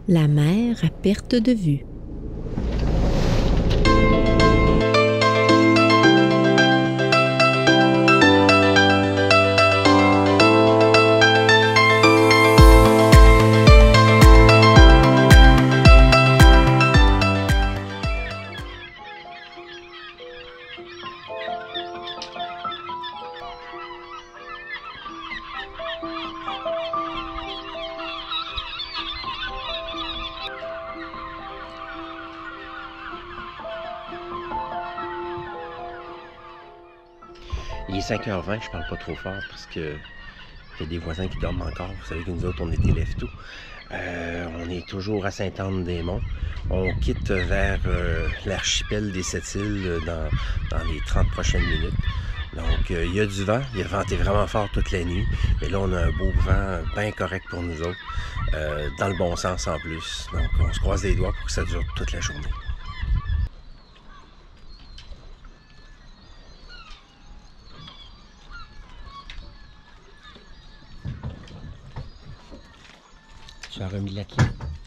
La mer à perte de vue. Il est 5h20, je parle pas trop fort parce que il y a des voisins qui dorment encore. Vous savez que nous autres, on est élèves tout. On est toujours à Sainte-Anne-des-Monts. On quitte vers l'archipel des Sept-Îles dans les 30 prochaines minutes. Donc, il y a du vent. Il a venté vraiment fort toute la nuit. Mais là, on a un beau vent bien correct pour nous autres. Dans le bon sens en plus. Donc, on se croise les doigts pour que ça dure toute la journée. Tu as remis la clé?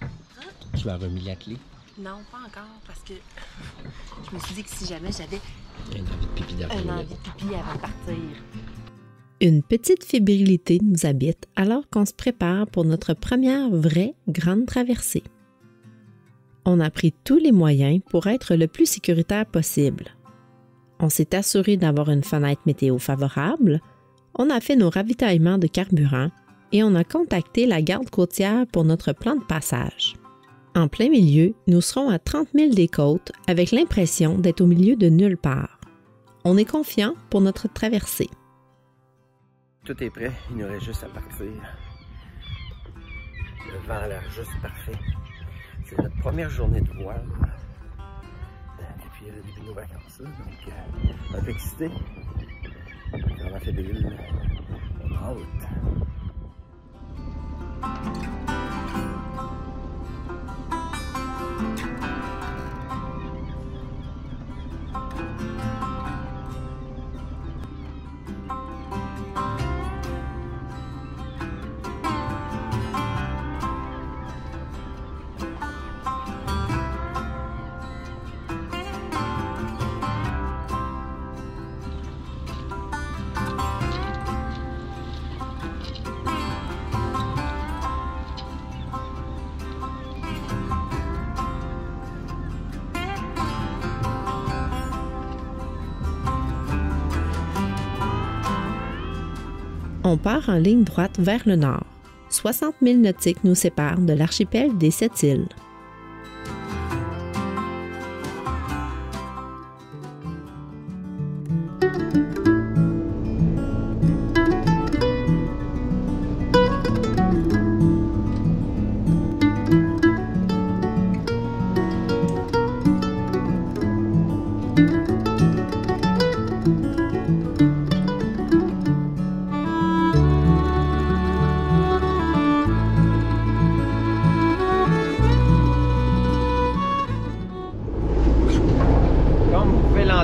Hein? Tu as remis la clé? Non, pas encore, parce que je me suis dit que si jamais j'avais Une envie de pipi une envie de pipi avant de partir. Une petite fébrilité nous habite alors qu'on se prépare pour notre première vraie grande traversée. On a pris tous les moyens pour être le plus sécuritaire possible. On s'est assuré d'avoir une fenêtre météo favorable, on a fait nos ravitaillements de carburant et on a contacté la garde côtière pour notre plan de passage. En plein milieu, nous serons à 30 000 des côtes avec l'impression d'être au milieu de nulle part. On est confiant pour notre traversée. Tout est prêt, il nous reste juste à partir. Le vent a l'air juste parfait. C'est notre première journée de voile depuis le début de nos vacances. Donc, un peu excité. Vraiment fébrile. On a hâte. On part en ligne droite vers le nord. 60 000 nautiques nous séparent de l'archipel des Sept-Îles.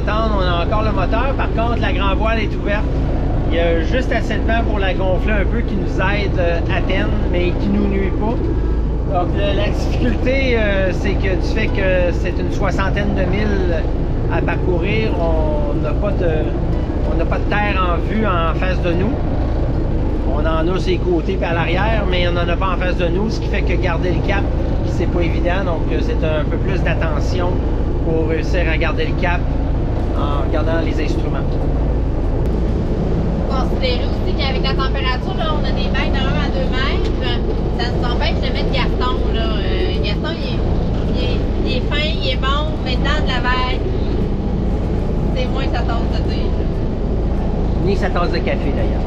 On a encore le moteur, par contre la grand voile est ouverte. Il y a juste assez de vent pour la gonfler un peu qui nous aide à peine, mais qui nous nuit pas. Donc la difficulté, c'est que du fait que c'est une soixantaine de milles à parcourir, on n'a pas de terre en vue en face de nous. On en a sur les côtés et à l'arrière, mais on n'en a pas en face de nous, ce qui fait que garder le cap, c'est pas évident. Donc c'est un peu plus d'attention pour réussir à garder le cap en regardant les instruments. Considérez aussi qu'avec la température, là, on a des vagues de 1 à 2 mètres. Ça nous empêche de mettre Gaston. Là. Gaston, il est fin, il est bon, mais dans de la vague, c'est moins sa tasse de thé. Ni sa tasse de café d'ailleurs.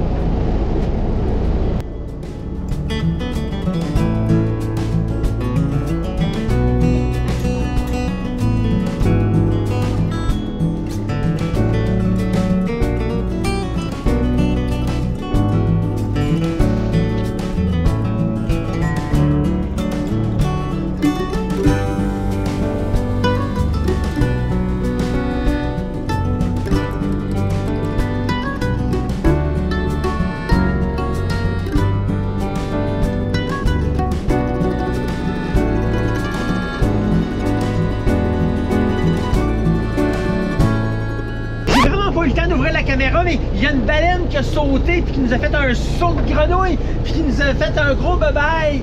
caméra, mais il y a une baleine qui a sauté puis qui nous a fait un saut de grenouille puis qui nous a fait un gros bye-bye.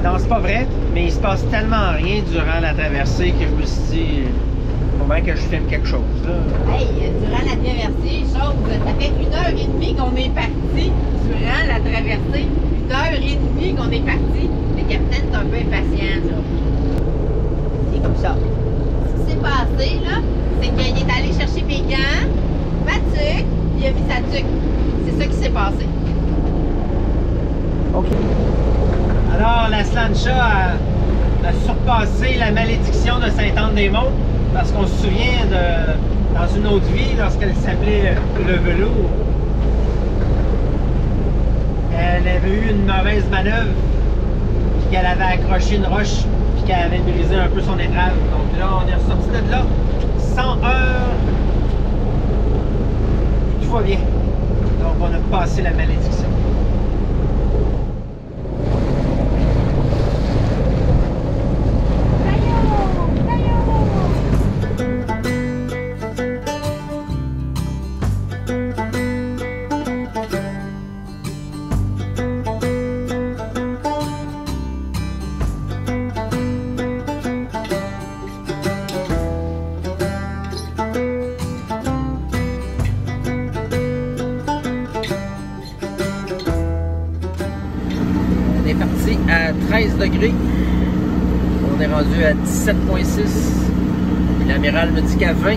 Non, c'est pas vrai, mais il se passe tellement rien durant la traversée que je me suis dit, faut bien que je filme quelque chose, là. Hey, durant la traversée, chose, ça fait 1h30 qu'on est parti durant la traversée. 1h30 qu'on est parti. Le capitaine est un peu impatient, là. C'est comme ça. Ce qui s'est passé, là, c'est qu'il est allé chercher mes gants, ma tuque, il a mis sa tuque. C'est ça qui s'est passé. OK. Alors, la Slancha a surpassé la malédiction de Sainte-Anne-des-Monts parce qu'on se souvient dans une autre vie, lorsqu'elle s'appelait le velours, elle avait eu une mauvaise manœuvre, puis qu'elle avait accroché une roche, puis qu'elle avait brisé un peu son étrave. Donc là, on est ressorti de là, sans heure. Tout va bien. Donc on a passé la malédiction. On est parti à 13 degrés. On est rendu à 17,6. L'amiral me dit qu'à 20,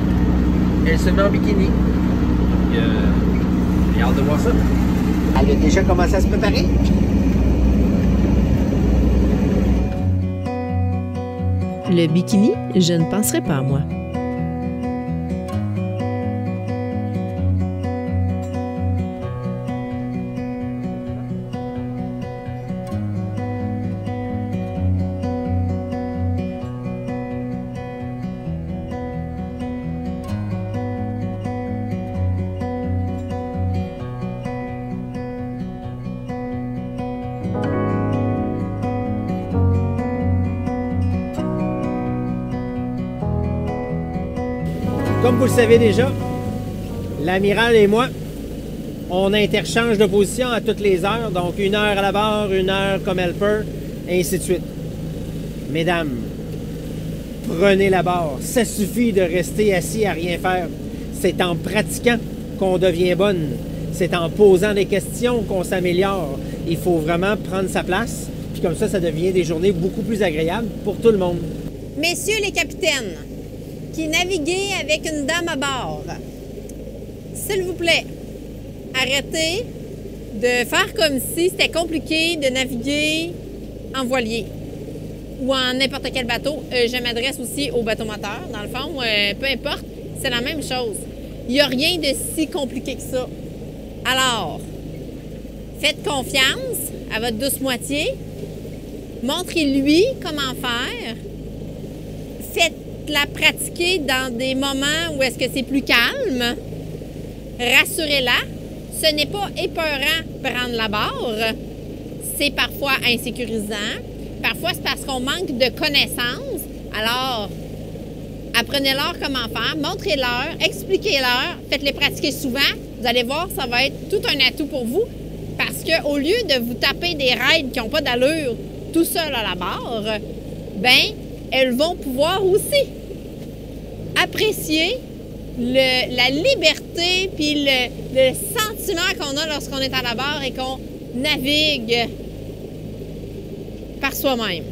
elle se met en bikini. J'ai hâte de voir ça. Elle a déjà commencé à se préparer. Le bikini, je ne penserais pas à moi. Comme vous le savez déjà, l'amiral et moi, on interchange de position à toutes les heures, donc 1 heure à la barre, 1 heure comme helper, et ainsi de suite. Mesdames, prenez la barre. Ça suffit de rester assis à rien faire. C'est en pratiquant qu'on devient bonne. C'est en posant des questions qu'on s'améliore. Il faut vraiment prendre sa place, puis comme ça devient des journées beaucoup plus agréables pour tout le monde. Messieurs les capitaines, qui naviguez avec une dame à bord, s'il vous plaît, arrêtez de faire comme si c'était compliqué de naviguer en voilier ou en n'importe quel bateau. Je m'adresse aussi aux bateaux moteurs, dans le fond, peu importe, c'est la même chose. Il n'y a rien de si compliqué que ça. Alors, faites confiance à votre douce moitié, montrez-lui comment faire, faites-la pratiquer dans des moments où est-ce que c'est plus calme, rassurez-la. Ce n'est pas épeurant prendre la barre, c'est parfois insécurisant, parfois c'est parce qu'on manque de connaissances. Alors, apprenez-leur comment faire, montrez-leur, expliquez-leur, faites-les pratiquer souvent. Vous allez voir, ça va être tout un atout pour vous parce qu'au lieu de vous taper des raids qui n'ont pas d'allure tout seul à la barre, ben elles vont pouvoir aussi apprécier la liberté puis le sentiment qu'on a lorsqu'on est à la barre et qu'on navigue par soi-même.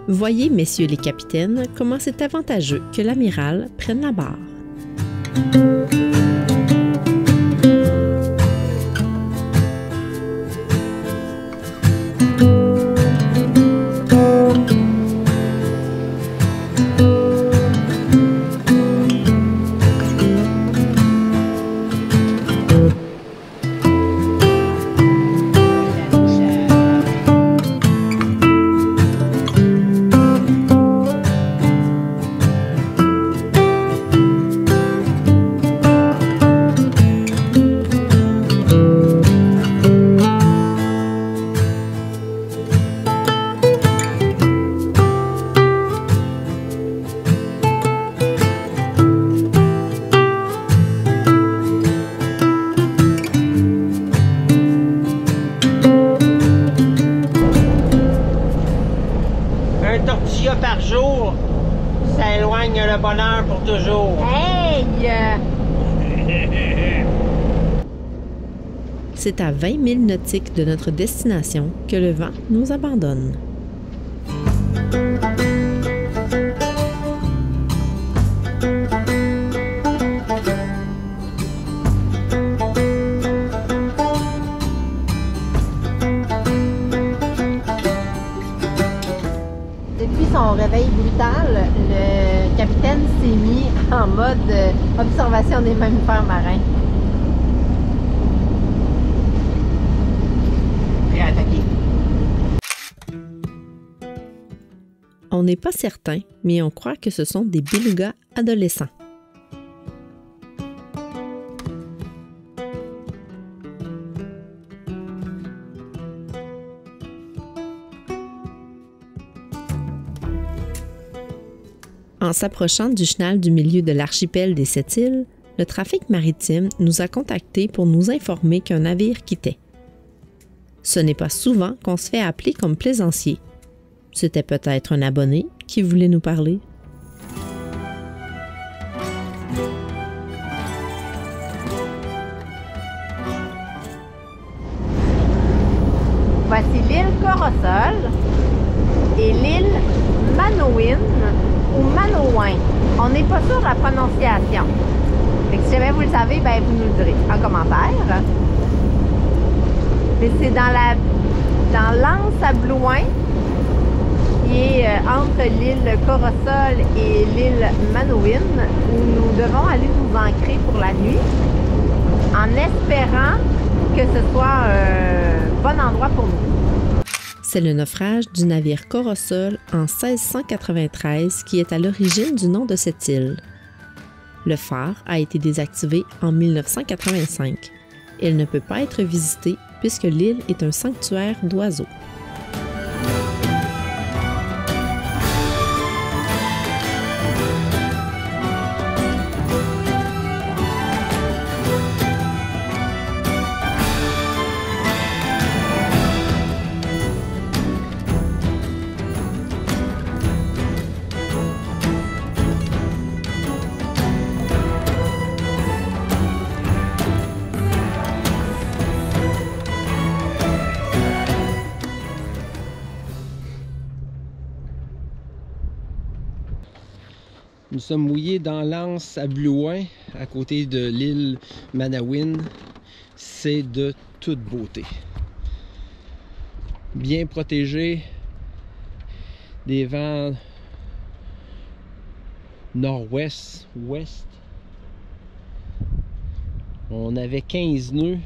Voyez, messieurs les capitaines, comment c'est avantageux que l'amiral prenne la barre. éloigne le bonheur pour toujours. Hey! C'est à 20 000 nautiques de notre destination que le vent nous abandonne. Depuis son réveil brutal, le capitaine s'est mis en mode observation des mammifères marins. Prêt à attaquer. On n'est pas certain, mais on croit que ce sont des belugas adolescents. En s'approchant du chenal du milieu de l'archipel des Sept-Îles, le trafic maritime nous a contactés pour nous informer qu'un navire quittait. Ce n'est pas souvent qu'on se fait appeler comme plaisancier. C'était peut-être un abonné qui voulait nous parler. Voici l'île Corosol et l'île Manouin ou Manouin. On n'est pas sûr de la prononciation. Fait que si jamais vous le savez, ben vous nous le direz en commentaire. Mais c'est dans l'anse à Blouin, qui est entre l'île Corosol et l'île Manouin, où nous devons aller nous ancrer pour la nuit, en espérant que ce soit un bon endroit pour nous. C'est le naufrage du navire Corosol en 1693 qui est à l'origine du nom de cette île. Le phare a été désactivé en 1985. Il ne peut pas être visité puisque l'île est un sanctuaire d'oiseaux. Nous sommes mouillés dans l'anse à Blouin, à côté de l'île Manouin. C'est de toute beauté. Bien protégé des vents nord-ouest, ouest. On avait 15 nœuds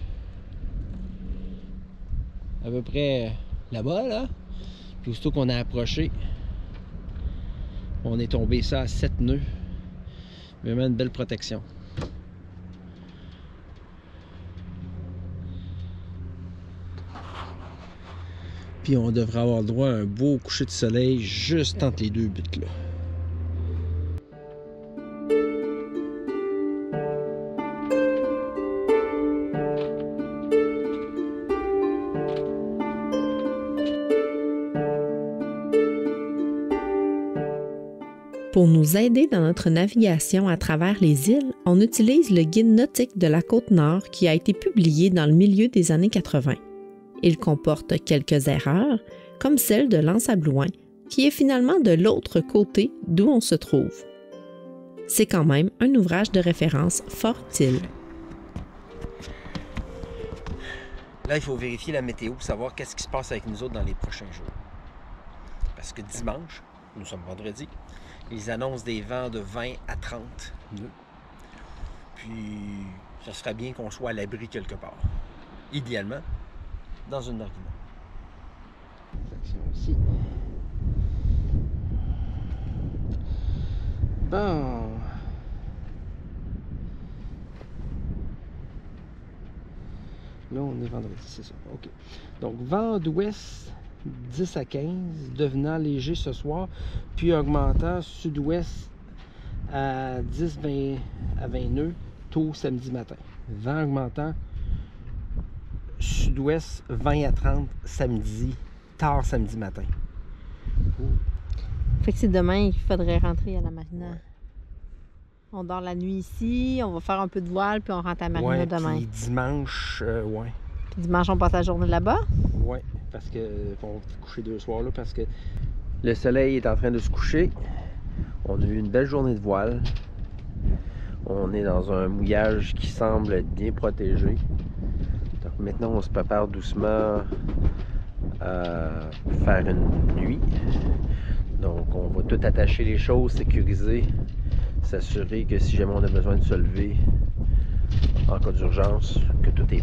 à peu près là-bas, là. Puis aussitôt qu'on a approché, on est tombé ça à 7 nœuds. Vraiment une belle protection. Puis on devrait avoir le droit à un beau coucher de soleil juste entre les deux buts là. Pour nous aider dans notre navigation à travers les îles, on utilise le guide nautique de la Côte-Nord qui a été publié dans le milieu des années 80. Il comporte quelques erreurs, comme celle de l'anse à Blouin, qui est finalement de l'autre côté d'où on se trouve. C'est quand même un ouvrage de référence fort utile. Là, il faut vérifier la météo pour savoir qu'est-ce qui se passe avec nous autres dans les prochains jours. Parce que dimanche, nous sommes vendredi, ils annoncent des vents de 20 à 30 nœuds. Puis, ça serait bien qu'on soit à l'abri quelque part. Idéalement, dans une marina. Section ici. Bon. Là, on est vendredi, c'est ça. OK. Donc, vent d'ouest 10 à 15, devenant léger ce soir, puis augmentant sud-ouest à 10 à 20 nœuds, tôt samedi matin. Vent augmentant sud-ouest 20 à 30 samedi, tard samedi matin. Fait que c'est demain qu'il faudrait rentrer à la marina. Ouais. On dort la nuit ici, on va faire un peu de voile, puis on rentre à la marina demain. Puis dimanche, ouais. Puis dimanche, on passe la journée là-bas? Ouais, parce que on va coucher 2 soirs là, parce que le soleil est en train de se coucher. On a eu une belle journée de voile. On est dans un mouillage qui semble être bien protégé. Donc maintenant, on se prépare doucement à faire une nuit. Donc on va tout attacher les choses, sécuriser, s'assurer que si jamais on a besoin de se lever en cas d'urgence, que tout est